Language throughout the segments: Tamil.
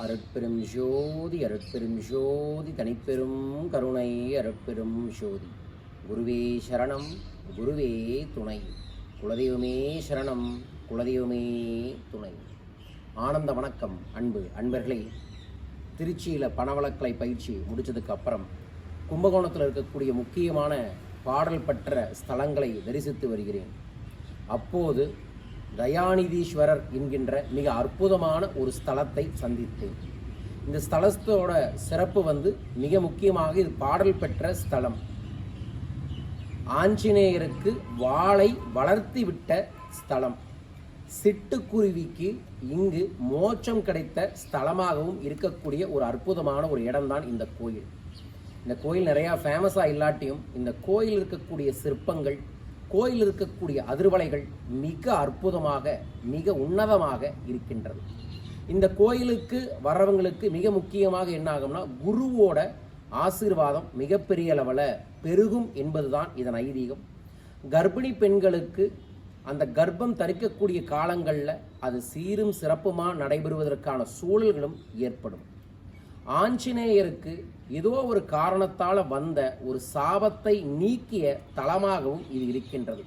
அருட்பெரும் ஜோதி அருட்பெரும் ஜோதி தனிப்பெரும் கருணை அருட்பெரும் ஜோதி. குருவே சரணம், குருவே துணை, குலதெய்வமே சரணம், குலதெய்வமே துணை. ஆனந்த வணக்கம் அன்பர்களே. திருச்சியில் பணவளக்கலை பயிற்சி முடித்ததுக்கு அப்புறம் கும்பகோணத்தில் இருக்கக்கூடிய முக்கியமான பாடல் பெற்ற ஸ்தலங்களை தரிசித்து வருகிறேன். அப்போது தயாநிதீஸ்வரர் என்கின்ற மிக அற்புதமான ஒரு ஸ்தலத்தை சந்தித்தேன். இந்த ஸ்தலத்தோட சிறப்பு மிக முக்கியமாக இது பாடல் பெற்ற ஸ்தலம். ஆஞ்சநேயருக்கு வாளை வளர்த்தி விட்ட ஸ்தலம். சிட்டுக்குருவிக்கு இங்கு மோட்சம் கிடைத்த ஸ்தலமாகவும் இருக்கக்கூடிய ஒரு அற்புதமான ஒரு இடம்தான் இந்த கோயில். இந்த கோயில் நிறையா ஃபேமஸாக இல்லாட்டியும் இந்த கோயில் இருக்கக்கூடிய சிற்பங்கள், கோயில் இருக்கக்கூடிய அதிர்வலைகள் மிக அற்புதமாக, மிக உன்னதமாக இருக்கின்றது. இந்த கோயிலுக்கு வர்றவங்களுக்கு மிக முக்கியமாக என்ன ஆகும்னா, குருவோட ஆசீர்வாதம் மிகப்பெரிய அளவில் பெருகும் என்பதுதான் இதன் ஐதீகம். கர்ப்பிணி பெண்களுக்கு அந்த கர்ப்பம் தரிக்கக்கூடிய காலங்களில் அது சீரும் சிறப்புமாக நடைபெறுவதற்கான சூழல்களும் ஏற்படும். ஆஞ்சநேயருக்கு ஏதோ ஒரு காரணத்தால் வந்த ஒரு சாபத்தை நீக்கிய தலமாகவும் இது இருக்கின்றது.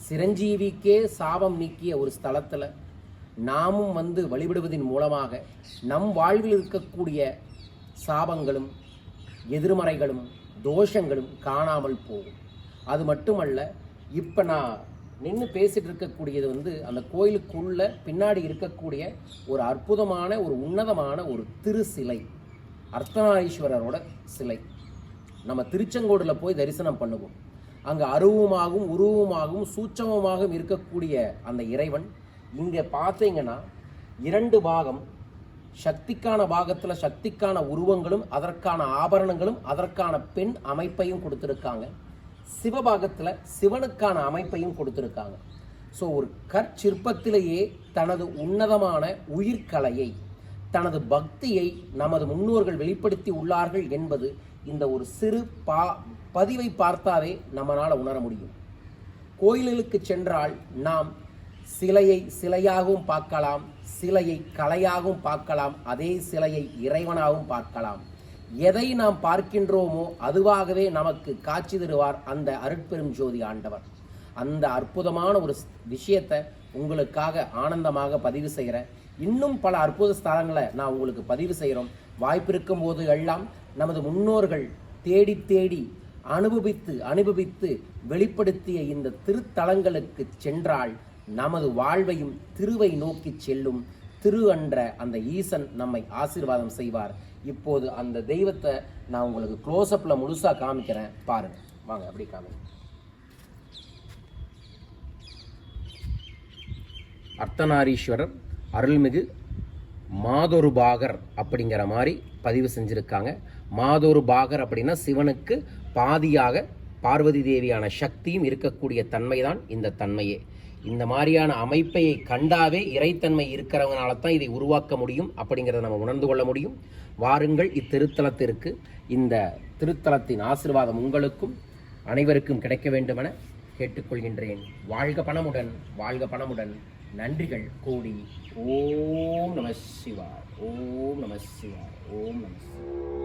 சிரஞ்சீவிக்கே சாபம் நீக்கிய ஒரு ஸ்தலத்தில் நாமும் வழிபடுவதன் மூலமாக நம் வாழ்வில் இருக்கக்கூடிய சாபங்களும் எதிர்மறைகளும் தோஷங்களும் காணாமல் போகும். அது மட்டுமல்ல, இப்போ நான் நின்று பேசிட்டு இருக்கக்கூடியது அந்த கோயிலுக்குள்ள பின்னாடி இருக்கக்கூடிய ஒரு அற்புதமான ஒரு உன்னதமான ஒரு திரு சிலை, அர்த்தநாரீஸ்வரரோட சிலை. நம்ம திருச்செங்கோடில் போய் தரிசனம் பண்ணுவோம். அங்கே அருவமாகவும் உருவமாகவும் சூட்சமமாகவும் இருக்கக்கூடிய அந்த இறைவன் இங்கே பார்த்தீங்கன்னா 2 பாகம், சக்திக்கான பாகத்தில் சக்திக்கான உருவங்களும் அதற்கான ஆபரணங்களும் அதற்கான பெண் அமைப்பையும் கொடுத்துருக்காங்க. சிவபாகத்தில் சிவனுக்கான அமைப்பையும் கொடுத்துருக்காங்க. ஸோ ஒரு கற்சிற்பத்திலேயே தனது உன்னதமான உயிர்கலையை, தனது பக்தியை நமது முன்னோர்கள் வெளிப்படுத்தி உள்ளார்கள் என்பது இந்த ஒரு சிறு பதிவை பார்த்தாவே நம்மளால் உணர முடியும். கோயில்களுக்கு சென்றால் நாம் சிலையை சிலையாகவும் பார்க்கலாம், சிலையை கலையாகவும் பார்க்கலாம், அதே சிலையை இறைவனாகவும் பார்க்கலாம். எதை நாம் பார்க்கின்றோமோ அதுவாகவே நமக்கு காட்சி தருவார் அந்த அருட்பெரும் ஜோதி ஆண்டவர். அந்த அற்புதமான ஒரு விஷயத்தை உங்களுக்காக ஆனந்தமாக பதிவு செய்கிறேன். இன்னும் பல அற்புத ஸ்தலங்களை நான் உங்களுக்கு பதிவு செய்கிறோம். வாய்ப்பு இருக்கும் போது எல்லாம் நமது முன்னோர்கள் தேடி தேடி அனுபவித்து வெளிப்படுத்திய இந்த திருத்தலங்களுக்கு சென்றால் நமது வாழ்வையும் திருவை நோக்கி செல்லும். திரு என்ற அந்த ஈசன் நம்மை ஆசீர்வாதம் செய்வார். இப்போது அந்த தெய்வத்தை நான் உங்களுக்கு க்ளோஸ்அப்பில் முழுசாக காமிக்கிறேன், பாருங்க. வாங்க, அப்படி காமிங்க. அர்த்தநாரீஸ்வரர் அருள்மிகு மாதொரு பாகர் அப்படிங்கிற மாதிரி பதிவு செஞ்சுருக்காங்க. மாதொரு பாகர் அப்படின்னா சிவனுக்கு பாதியாக பார்வதி தேவியான சக்தியும் இருக்கக்கூடிய தன்மை தான் இந்த தன்மையே. இந்த மாதிரியான அமைப்பை கண்டாவே இறைத்தன்மை இருக்கிறவங்கனால தான் இதை உருவாக்க முடியும் அப்படிங்கிறத நம்ம உணர்ந்து கொள்ள முடியும். வாருங்கள், இத்திருத்தலத்திற்கு. இந்த திருத்தலத்தின் ஆசீர்வாதம் உங்களுக்கும் அனைவருக்கும் கிடைக்க வேண்டுமென கேட்டுக்கொள்கின்றேன். வாழ்க பணமுடன், வாழ்க பணமுடன். நன்றிகள் கோடி. ஓம் நம சிவாய், ஓம் நம சிவாய், ஓம் நம சிவாய்.